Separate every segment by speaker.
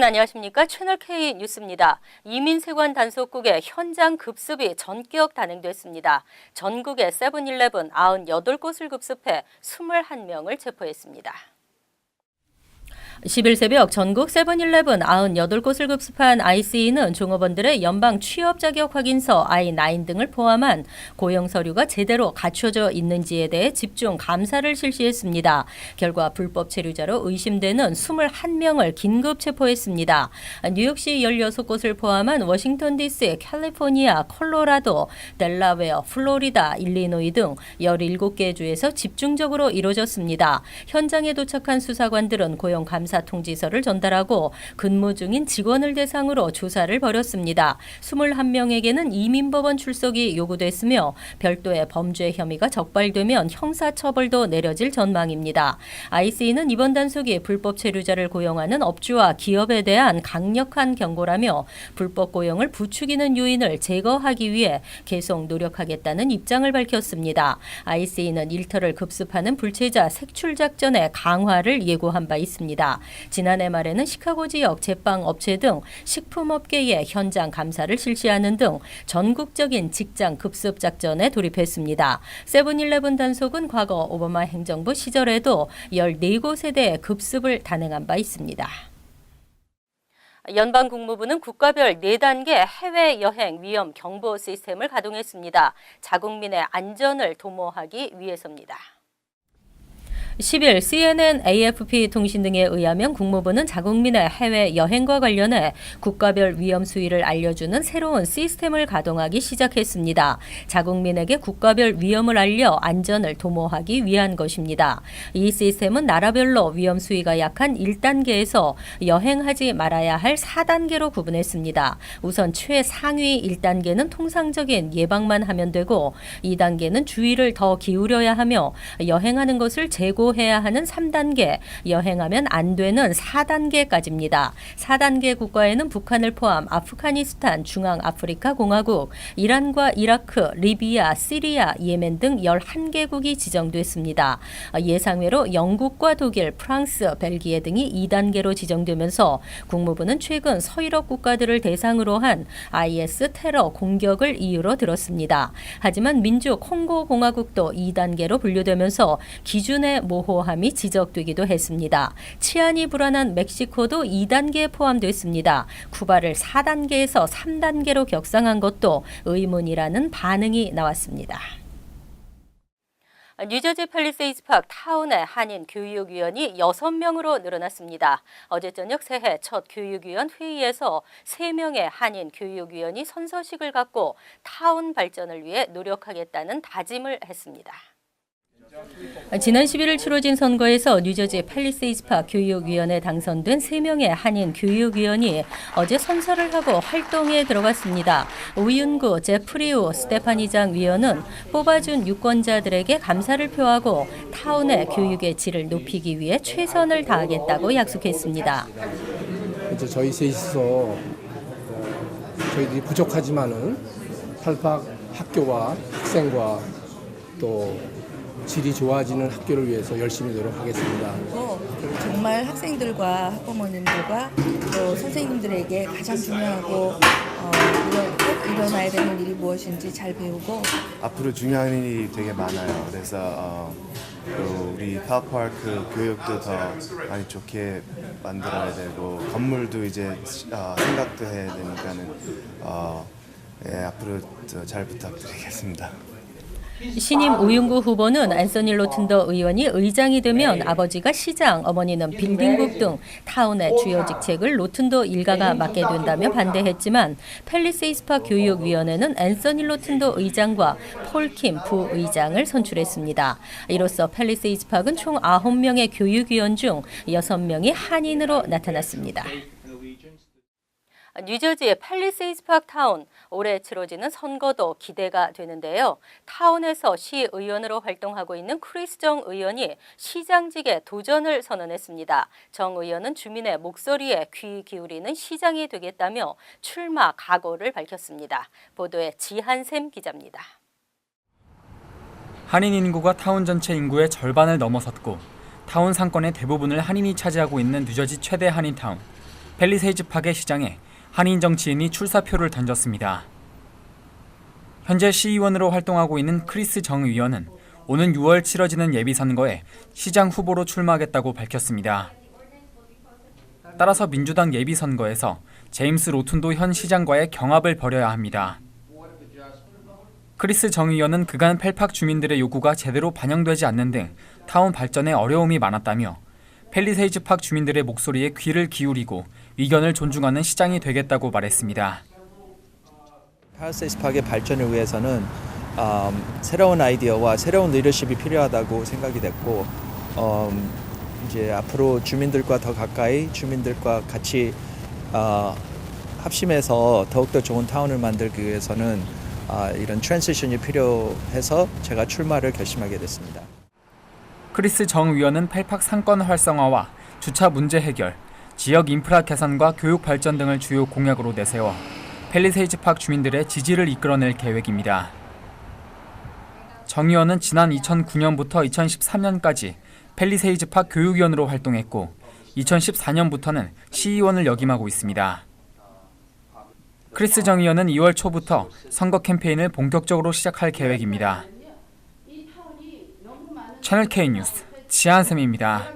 Speaker 1: 여러분 안녕하십니까? 채널K 뉴스입니다. 이민세관 단속국의 현장 급습이 전격 단행됐습니다. 전국의 세븐일레븐 98곳을 급습해 21명을 체포했습니다. 10일 새벽 전국 세븐일레븐 98곳을 급습한 ICE는 종업원들의 연방 취업 자격 확인서 I-9 등을 포함한 고용 서류가 제대로 갖춰져 있는지에 대해 집중 감사를 실시했습니다. 결과 불법 체류자로 의심되는 21명을 긴급 체포했습니다. 뉴욕시 16곳을 포함한 워싱턴 DC, 캘리포니아, 콜로라도, 델라웨어, 플로리다, 일리노이 등 17개 주에서 집중적으로 이루어졌습니다. 현장에 도착한 수사관들은 고용 감사 통지서를 전달하고 근무 중인 직원을 대상으로 조사를 벌였습니다. 21명에게는 이민법원 출석이 요구됐으며 별도의 범죄 혐의가 적발되면 형사처벌도 내려질 전망입니다. ICE는 이번 단속이 불법 체류자를 고용하는 업주와 기업에 대한 강력한 경고라며 불법 고용을 부추기는 요인을 제거하기 위해 계속 노력하겠다는 입장을 밝혔습니다. ICE는 일터를 급습하는 불체자 색출 작전의 강화를 예고한 바 있습니다. 지난해 말에는 시카고 지역 제빵업체 등 식품업계의 현장 감사를 실시하는 등 전국적인 직장 급습 작전에 돌입했습니다. 세븐일레븐 단속은 과거 오바마 행정부 시절에도 14곳에 대해 급습을 단행한 바 있습니다. 연방국무부는 국가별 4단계 해외여행 위험 경보 시스템을 가동했습니다. 자국민의 안전을 도모하기 위해서입니다. 10일 CNN, AFP 통신 등에 의하면 국무부는 자국민의 해외 여행과 관련해 국가별 위험 수위를 알려주는 새로운 시스템을 가동하기 시작했습니다. 자국민에게 국가별 위험을 알려 안전을 도모하기 위한 것입니다. 이 시스템은 나라별로 위험 수위가 약한 1단계에서 여행하지 말아야 할 4단계로 구분했습니다. 우선 최상위 1단계는 통상적인 예방만 하면 되고 2단계는 주의를 더 기울여야 하며 여행하는 것을 재고해야 하는 3단계, 여행하면 안 되는 4단계까지입니다. 4단계 국가에는 북한을 포함 아프가니스탄, 중앙아프리카 공화국, 이란과 이라크, 리비아, 시리아, 예멘 등 11개국이 지정됐습니다. 예상외로 영국과 독일, 프랑스, 벨기에 등이 2단계로 지정되면서 국무부는 최근 서유럽 국가들을 대상으로 한 IS 테러 공격을 이유로 들었습니다. 하지만 민주 콩고 공화국도 2단계로 분류되면서 기준의 모호함이 지적되기도 했습니다. 치안이 불안한 멕시코도 2단계에 포함됐습니다. 쿠바를 4단계에서 3단계로 격상한 것도 의문이라는 반응이 나왔습니다. 뉴저지 팰리세이드 파크 타운의 한인 교육위원이 6명으로 늘어났습니다. 어제 저녁 새해 첫 교육위원 회의에서 3명의 한인 교육위원이 선서식을 갖고 타운 발전을 위해 노력하겠다는 다짐을 했습니다. 지난 11일 치러진 선거에서 뉴저지 팰리세이드 파크 교육위원회에 당선된 3명의 한인 교육위원이 어제 선서를 하고 활동에 들어갔습니다. 오윤구, 제프리우, 스테파니장 위원은 뽑아준 유권자들에게 감사를 표하고 타운의 교육의 질을 높이기 위해 최선을 다하겠다고 약속했습니다.
Speaker 2: 이제 저희 셋이서 저희들이 부족하지만은 탈팍 학교와 학생과 또 질이 좋아지는 학교를 위해서 열심히 노력하겠습니다.
Speaker 3: 정말 학생들과 학부모님들과 또 선생님들에게 가장 중요하고 꼭 일어나야 되는 일이 무엇인지 잘 배우고
Speaker 4: 앞으로 중요한 일이 되게 많아요. 그래서 우리 파워파크 교육도 더 많이 좋게 만들어야 되고 건물도 이제 생각도 해야 되니까는 앞으로 잘 부탁드리겠습니다.
Speaker 1: 신임 오윤구 후보는 앤서니 로튼더 의원이 의장이 되면 아버지가 시장, 어머니는 빌딩국 등 타운의 주요 직책을 로튼더 일가가 맡게 된다며 반대했지만 팰리세이드 파크 교육위원회는 앤서니 로튼더 의장과 폴 킴 부의장을 선출했습니다. 이로써 팰리세이드 파크는 총 9명의 교육위원 중 6명이 한인으로 나타났습니다. 뉴저지의 팰리세이드 파크 타운, 올해 치러지는 선거도 기대가 되는데요. 타운에서 시의원으로 활동하고 있는 크리스 정 의원이 시장직에 도전을 선언했습니다. 정 의원은 주민의 목소리에 귀 기울이는 시장이 되겠다며 출마 각오를 밝혔습니다. 보도에 지한샘 기자입니다.
Speaker 5: 한인 인구가 타운 전체 인구의 절반을 넘어섰고 타운 상권의 대부분을 한인이 차지하고 있는 뉴저지 최대 한인 타운. 팰리세이즈 파크의 시장에 한인 정치인이 출사표를 던졌습니다. 현재 시의원으로 활동하고 있는 크리스 정 의원은 오는 6월 치러지는 예비선거에 시장 후보로 출마하겠다고 밝혔습니다. 따라서 민주당 예비선거에서 제임스 로튼도 현 시장과의 경합을 벌여야 합니다. 크리스 정 의원은 그간 펠팍 주민들의 요구가 제대로 반영되지 않는 등 타운 발전에 어려움이 많았다며 팰리세이즈 파크 주민들의 목소리에 귀를 기울이고 의견을 존중하는 시장이 되겠다고 말했습니다.
Speaker 6: 팰리세이즈 파크의 발전을 위해서는 새로운 아이디어와 새로운 리더십이 필요하다고 생각이 됐고 이제 앞으로 주민들과 더 가까이 주민들과 같이 합심해서 더욱더 좋은 타운을 만들기 위해서는 이런 트랜지션이 필요해서 제가 출마를 결심하게 됐습니다.
Speaker 5: 크리스 정 의원은 펠팍 상권 활성화와 주차 문제 해결, 지역 인프라 개선과 교육 발전 등을 주요 공약으로 내세워 팰리세이즈 파크 주민들의 지지를 이끌어낼 계획입니다. 정 의원은 지난 2009년부터 2013년까지 팰리세이즈 파크 교육위원으로 활동했고 2014년부터는 시의원을 역임하고 있습니다. 크리스 정 의원은 2월 초부터 선거 캠페인을 본격적으로 시작할 계획입니다. 채널 K 뉴스 지한샘입니다.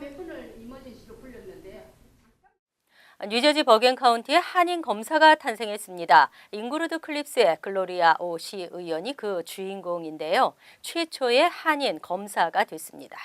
Speaker 1: 뉴저지 버겐 카운티에 한인 검사가 탄생했습니다. 잉그루드 클립스의 글로리아 오 시의원이 그 주인공인데요. 최초의 한인 검사가 됐습니다.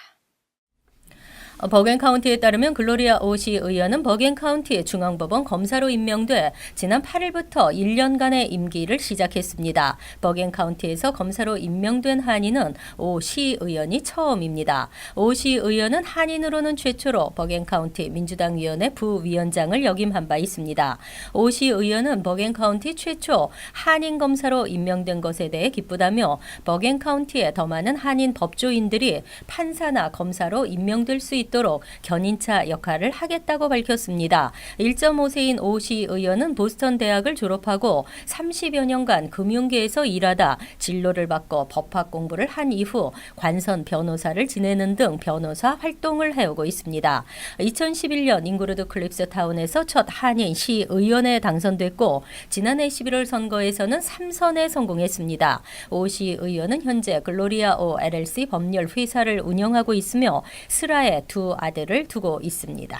Speaker 1: 버겐 카운티에 따르면 글로리아 오 시의원은 버겐 카운티 중앙법원 검사로 임명돼 지난 8일부터 1년간의 임기를 시작했습니다. 버겐 카운티에서 검사로 임명된 한인은 오 시의원이 처음입니다. 오 시의원은 한인으로는 최초로 버겐 카운티 민주당위원회 부위원장을 역임한 바 있습니다. 오 시의원은 버겐 카운티 최초 한인 검사로 임명된 것에 대해 기쁘다며 버겐 카운티에 더 많은 한인 법조인들이 판사나 검사로 임명될 수 있도록 견인차 역할을 하겠다고 밝혔습니다. 1.5세인 오 시의원은 보스턴 대학을 졸업하고 30여 년간 금융계에서 일하다 진로를 바꿔 법학 공부를 한 이후 관선 변호사를 지내는 등 변호사 활동을 해오고 있습니다. 2011년 잉그루드 클립스 타운에서 첫 한인 시의원에 당선됐고 지난해 11월 선거에서는 3선에 성공했습니다. 오 시의원은 현재 글로리아 오 LLC 법률 회사를 운영하고 있으며 슬하에 두 아들을 두고 있습니다.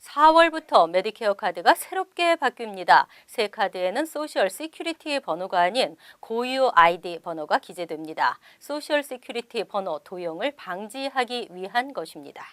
Speaker 1: 4월부터 메디케어 카드가 새롭게 바뀝니다. 새 카드에는 소셜 시큐리티 번호가 아닌 고유 아이디 번호가 기재됩니다. 소셜 시큐리티 번호 도용을 방지하기 위한 것입니다.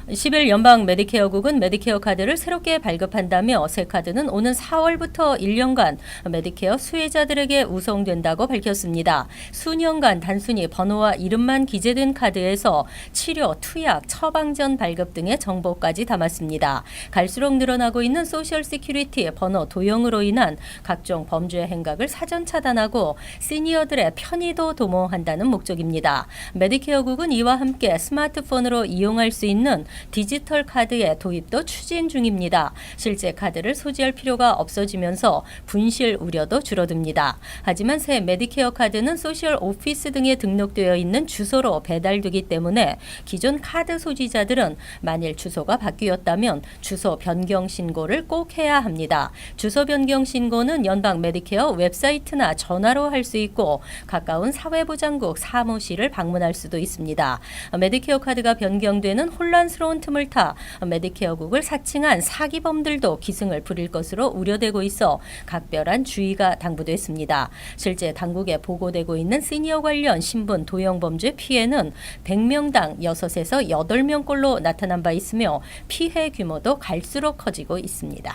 Speaker 1: 10일 연방 메디케어국은 메디케어 카드를 새롭게 발급한다며 새 카드는 오는 4월부터 1년간 메디케어 수혜자들에게 우송된다고 밝혔습니다. 수년간 단순히 번호와 이름만 기재된 카드에서 치료, 투약, 처방전 발급 등의 정보까지 담았습니다. 갈수록 늘어나고 있는 소셜 시큐리티 번호 도용으로 인한 각종 범죄 행각을 사전 차단하고 시니어들의 편의도 도모한다는 목적입니다. 메디케어국은 이와 함께 스마트폰으로 이용할 수 있는 디지털 카드의 도입도 추진 중입니다. 실제 카드를 소지할 필요가 없어지면서 분실 우려도 줄어듭니다. 하지만 새 메디케어 카드는 소셜 오피스 등에 등록되어 있는 주소로 배달되기 때문에 기존 카드 소지자들은 만일 주소가 바뀌었다면 주소 변경 신고를 꼭 해야 합니다. 주소 변경 신고는 연방 메디케어 웹사이트나 전화로 할 수 있고 가까운 사회보장국 사무실을 방문할 수도 있습니다. 메디케어 카드가 변경되는 혼란스러운 틈을 타 메디케어국을 사칭한 사기범들도 기승을 부릴 것으로 우려되고 있어 각별한 주의가 당부됐습니다. 실제 당국에 보고되고 있는 시니어 관련 신분 도용 범죄 피해는 100명당 6에서 8명꼴로 나타난 바 있으며 피해 규모도 갈수록 커지고 있습니다.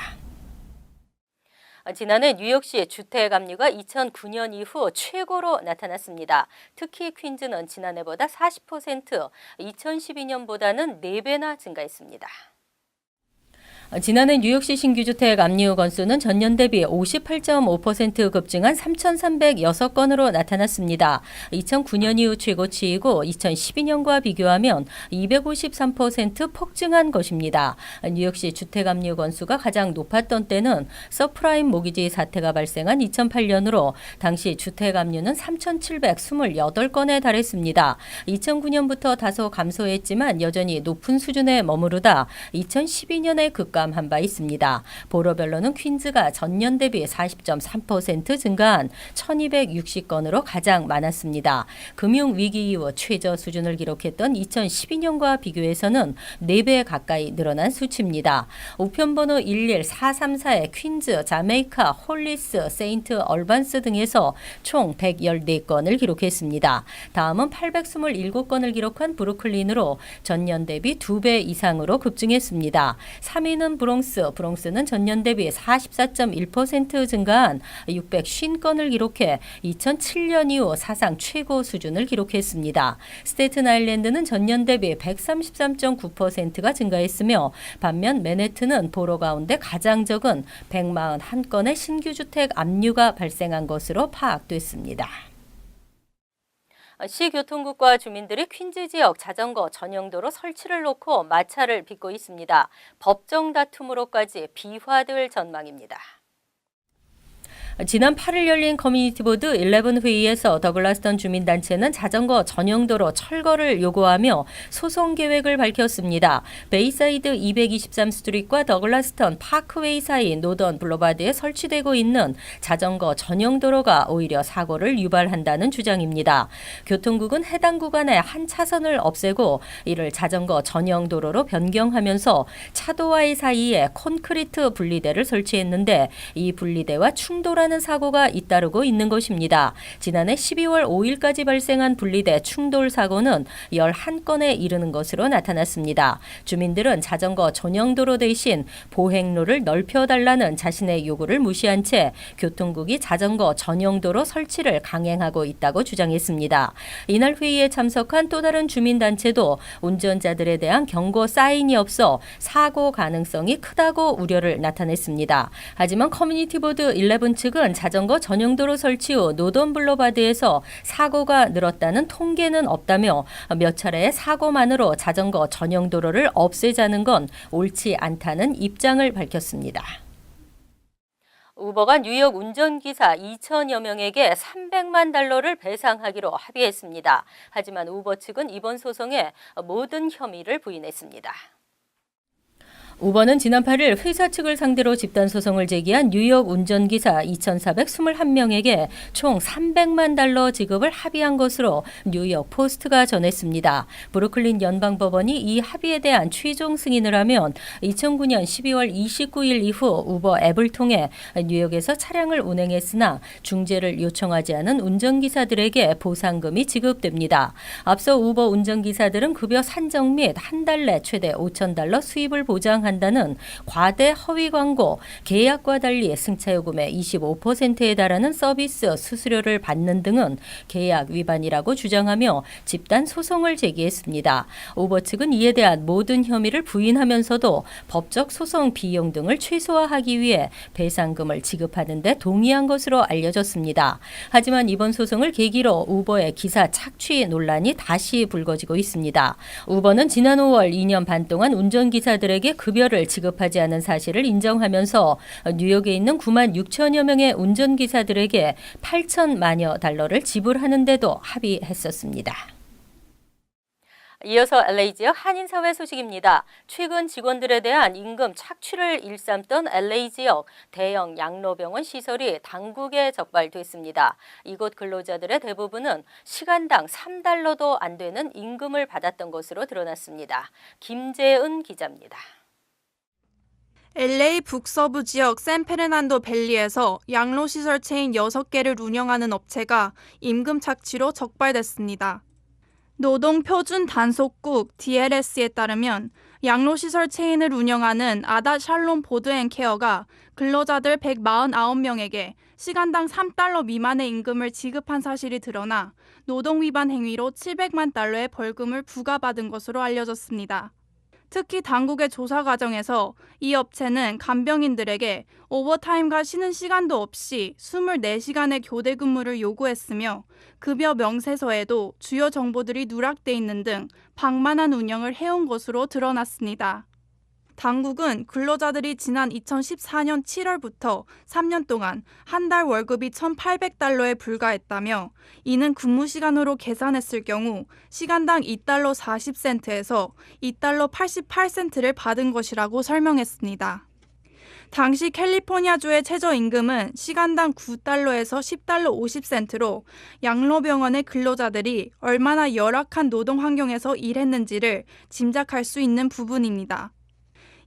Speaker 1: 지난해 뉴욕시 주택 압류가 2009년 이후 최고로 나타났습니다. 특히 퀸즈는 지난해보다 40%, 2012년보다는 4배나 증가했습니다. 지난해 뉴욕시 신규 주택 압류 건수는 전년 대비 58.5% 급증한 3,306건으로 나타났습니다. 2009년 이후 최고치이고 2012년과 비교하면 253% 폭증한 것입니다. 뉴욕시 주택 압류 건수가 가장 높았던 때는 서프라임 모기지 사태가 발생한 2008년으로 당시 주택 압류는 3,728건에 달했습니다. 2009년부터 다소 감소했지만 여전히 높은 수준에 머무르다 2012년에 급감한 바 있습니다. 보로별로는 퀸즈가 전년 대비 40.3% 증가한 1,260건으로 가장 많았습니다. 금융위기 이후 최저 수준을 기록했던 2012년과 비교해서는 4배 가까이 늘어난 수치입니다. 우편번호 11434의 퀸즈, 자메이카, 홀리스, 세인트 얼반스 등에서 총 114건을 기록했습니다. 다음은 827건을 기록한 브루클린으로 전년 대비 2배 이상으로 급증했습니다. 3위는 브롱스는 전년 대비 44.1% 증가한 650건을 기록해 2007년 이후 사상 최고 수준을 기록했습니다. 스테튼 아일랜드는 전년 대비 133.9%가 증가했으며 반면 맨해튼은 보로 가운데 가장 적은 141건의 신규 주택 압류가 발생한 것으로 파악됐습니다. 시교통국과 주민들이 퀸즈 지역 자전거 전용도로 설치를 놓고 마찰을 빚고 있습니다. 법정 다툼으로까지 비화될 전망입니다. 지난 8일 열린 커뮤니티 보드 11 회의에서 더글라스턴 주민단체는 자전거 전용도로 철거를 요구하며 소송 계획을 밝혔습니다. 베이사이드 223 스트리트과 더글라스턴 파크웨이 사이 노던 블로바드에 설치되고 있는 자전거 전용도로가 오히려 사고를 유발한다는 주장입니다. 교통국은 해당 구간에 한 차선을 없애고 이를 자전거 전용도로로 변경하면서 차도와의 사이에 콘크리트 분리대를 설치했는데 이 분리대와 충돌하는 사고가 잇따르고 있는 것입니다. 지난해 12월 5일까지 발생한 분리대 충돌 사고는 11건에 이르는 것으로 나타났습니다. 주민들은 자전거 전용도로 대신 보행로를 넓혀달라는 자신의 요구를 무시한 채 교통국이 자전거 전용도로 설치를 강행하고 있다고 주장했습니다. 이날 회의에 참석한 또 다른 주민단체도 운전자들에 대한 경고 사인이 없어 사고 가능성이 크다고 우려를 나타냈습니다. 하지만 커뮤니티 보드 11 측은 자전거 전용도로 설치 후 노던 블로바드에서 사고가 늘었다는 통계는 없다며 몇 차례의 사고만으로 자전거 전용도로를 없애자는 건 옳지 않다는 입장을 밝혔습니다. 우버가 뉴욕 운전기사 2천여 명에게 300만 달러를 배상하기로 합의했습니다. 하지만 우버 측은 이번 소송에 모든 혐의를 부인했습니다. 우버는 지난 8일 회사 측을 상대로 집단 소송을 제기한 뉴욕 운전기사 2,421명에게 총 300만 달러 지급을 합의한 것으로 뉴욕 포스트가 전했습니다. 브루클린 연방법원이 이 합의에 대한 최종 승인을 하면 2009년 12월 29일 이후 우버 앱을 통해 뉴욕에서 차량을 운행했으나 중재를 요청하지 않은 운전기사들에게 보상금이 지급됩니다. 앞서 우버 운전기사들은 급여 산정 및 한 달 내 최대 5,000달러 수입을 보장한다는 과대 허위 광고, 계약과 달리 승차요금의 25%에 달하는 서비스 수수료를 받는 등은 계약 위반이라고 주장하며 집단 소송을 제기했습니다. 우버 측은 이에 대한 모든 혐의를 부인하면서도 법적 소송 비용 등을 최소화하기 위해 배상금을 지급하는 데 동의한 것으로 알려졌습니다. 하지만 이번 소송을 계기로 우버의 기사 착취 논란이 다시 불거지고 있습니다. 우버는 지난 5월 2년 반 동안 운전기사들에게 급여를 지급하지 않은 사실을 인정하면서 뉴욕에 있는 9만 6천여 명의 운전기사들에게 8천만여 달러를 지불하는 데도 합의했었습니다. 이어서 LA 지역 한인사회 소식입니다. 최근 직원들에 대한 임금 착취를 일삼던 LA 지역 대형 양로병원 시설이 당국에 적발됐습니다. 이곳 근로자들의 대부분은 시간당 $3도 안 되는 임금을 받았던 것으로 드러났습니다. 김재은 기자입니다.
Speaker 7: LA 북서부 지역 샌페르난도 밸리에서 양로시설 체인 6개를 운영하는 업체가 임금 착취로 적발됐습니다. 노동표준단속국 DLS에 따르면 양로시설 체인을 운영하는 아다 샬롬 보드앤케어가 근로자들 149명에게 시간당 $3 미만의 임금을 지급한 사실이 드러나 노동위반 행위로 $700만 달러의 벌금을 부과받은 것으로 알려졌습니다. 특히 당국의 조사 과정에서 이 업체는 간병인들에게 오버타임과 쉬는 시간도 없이 24시간의 교대 근무를 요구했으며 급여 명세서에도 주요 정보들이 누락돼 있는 등 방만한 운영을 해온 것으로 드러났습니다. 당국은 근로자들이 지난 2014년 7월부터 3년 동안 한 달 월급이 1,800달러에 불과했다며 이는 근무 시간으로 계산했을 경우 시간당 2달러 40센트에서 2달러 88센트를 받은 것이라고 설명했습니다. 당시 캘리포니아주의 최저임금은 시간당 9달러에서 10달러 50센트로 양로병원의 근로자들이 얼마나 열악한 노동 환경에서 일했는지를 짐작할 수 있는 부분입니다.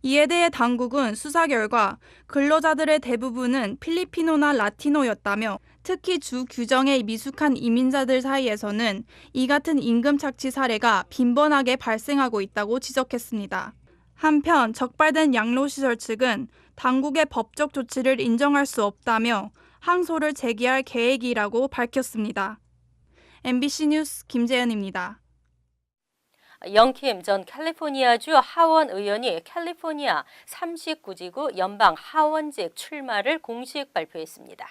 Speaker 7: 이에 대해 당국은 수사 결과 근로자들의 대부분은 필리피노나 라티노였다며 특히 주 규정에 미숙한 이민자들 사이에서는 이 같은 임금 착취 사례가 빈번하게 발생하고 있다고 지적했습니다. 한편 적발된 양로시설 측은 당국의 법적 조치를 인정할 수 없다며 항소를 제기할 계획이라고 밝혔습니다. MBC 뉴스 김재현입니다.
Speaker 1: 영킴 전 캘리포니아주 하원 의원이 캘리포니아 39지구 연방 하원직 출마를 공식 발표했습니다.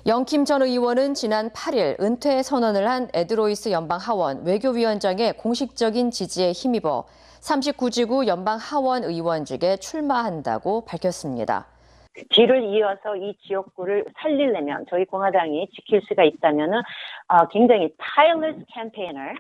Speaker 8: 영킴 전 의원은 지난 8일 은퇴 선언을 한 에드로이스 연방 하원 외교위원장의 공식적인 지지에 힘입어 39지구 연방 하원 의원직에 출마한다고 밝혔습니다.
Speaker 9: 뒤를 이어서 이 지역구를 살리려면 저희 공화당이 지킬 수가 있다면은 굉장히 tireless campaigner,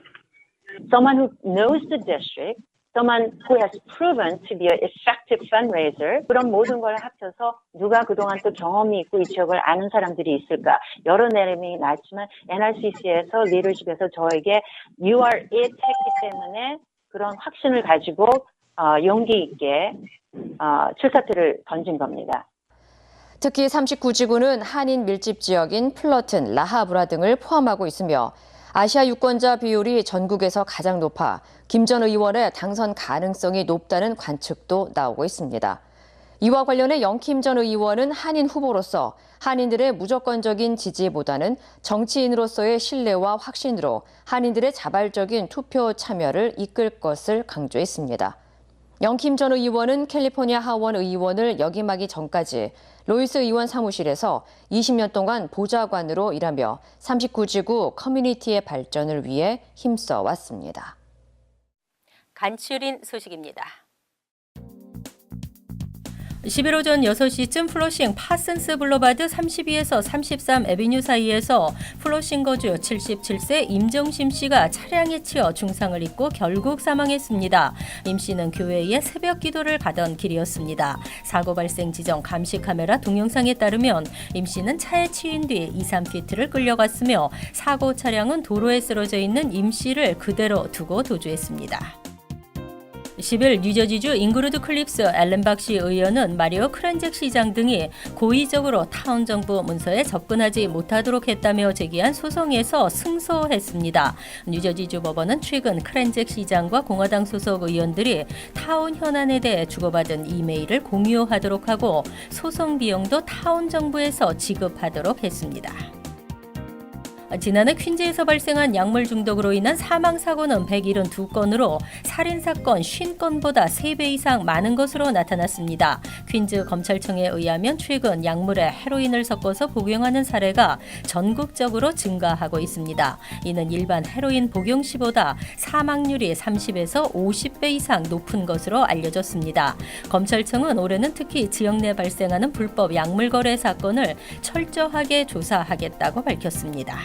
Speaker 9: someone who knows the district, someone who has proven to be an effective fundraiser. 그런 모든 걸 합쳐서 누가 그동안 또 경험이 있고 이 지역을 아는 사람들이 있을까? 여러 내림이 나왔지만 NRCC에서 리더십에서 저에게 You are it 했기 때문에 그런 확신을 가지고 용기 있게 출사표를 던진 겁니다.
Speaker 8: 특히 39지구는 한인 밀집 지역인 플러튼, 라하브라 등을 포함하고 있으며 아시아 유권자 비율이 전국에서 가장 높아 김 전 의원의 당선 가능성이 높다는 관측도 나오고 있습니다. 이와 관련해 영킴 전 의원은 한인 후보로서 한인들의 무조건적인 지지보다는 정치인으로서의 신뢰와 확신으로 한인들의 자발적인 투표 참여를 이끌 것을 강조했습니다. 영킴 전 의원은 캘리포니아 하원 의원을 역임하기 전까지 로이스 의원 사무실에서 20년 동안 보좌관으로 일하며 39지구 커뮤니티의 발전을 위해 힘써 왔습니다.
Speaker 1: 간추린 소식입니다. 11일 오전 6시쯤 플러싱 파슨스 블루바드 32에서 33 애비뉴 사이에서 플러싱 거주 77세 임정심 씨가 차량에 치여 중상을 입고 결국 사망했습니다. 임 씨는 교회에 새벽 기도를 가던 길이었습니다. 사고 발생 지점 감시 카메라 동영상에 따르면 임 씨는 차에 치인 뒤 2-3피트를 끌려갔으며 사고 차량은 도로에 쓰러져 있는 임 씨를 그대로 두고 도주했습니다. 10일 뉴저지주 잉그루드 클립스 앨렌박시 의원은 마리오 크란잭 시장 등이 고의적으로 타운 정부 문서에 접근하지 못하도록 했다며 제기한 소송에서 승소했습니다. 뉴저지주 법원은 최근 크란잭 시장과 공화당 소속 의원들이 타운 현안에 대해 주고받은 이메일을 공유하도록 하고 소송 비용도 타운 정부에서 지급하도록 했습니다. 지난해 퀸즈에서 발생한 약물 중독으로 인한 사망사고는 172건으로 살인사건 50건보다 3배 이상 많은 것으로 나타났습니다. 퀸즈 검찰청에 의하면 최근 약물에 헤로인을 섞어서 복용하는 사례가 전국적으로 증가하고 있습니다. 이는 일반 헤로인 복용 시보다 사망률이 30에서 50배 이상 높은 것으로 알려졌습니다. 검찰청은 올해는 특히 지역 내 발생하는 불법 약물 거래 사건을 철저하게 조사하겠다고 밝혔습니다.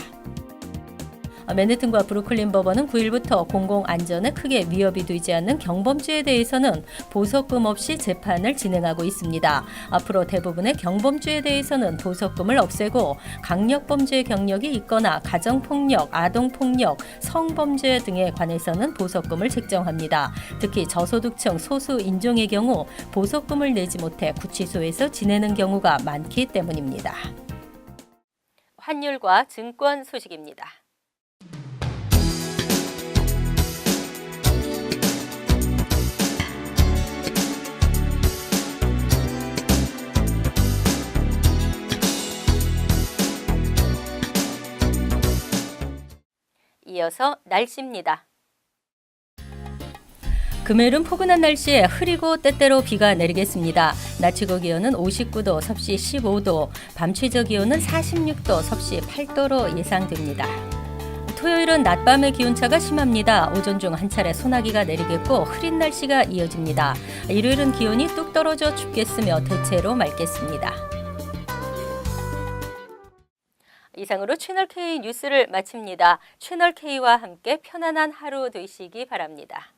Speaker 1: 맨해튼과 브루클린 법원은 9일부터 공공안전에 크게 위협이 되지 않는 경범죄에 대해서는 보석금 없이 재판을 진행하고 있습니다. 앞으로 대부분의 경범죄에 대해서는 보석금을 없애고 강력범죄 경력이 있거나 가정폭력, 아동폭력, 성범죄 등에 관해서는 보석금을 책정합니다. 특히 저소득층 소수 인종의 경우 보석금을 내지 못해 구치소에서 지내는 경우가 많기 때문입니다. 환율과 증권 소식입니다. 이어서 날씨입니다. 금요일은 포근한 날씨에 흐리고 때때로 비가 내리겠습니다. 낮 최고 기온은 59도, 섭씨 15도, 밤 최저 기온은 46도, 섭씨 8도로 예상됩니다. 토요일은 낮밤의 기온차가 심합니다. 오전 중 한 차례 소나기가 내리겠고 흐린 날씨가 이어집니다. 일요일은 기온이 뚝 떨어져 춥겠으며 대체로 맑겠습니다. 이상으로 채널K 뉴스를 마칩니다. 채널K와 함께 편안한 하루 되시기 바랍니다.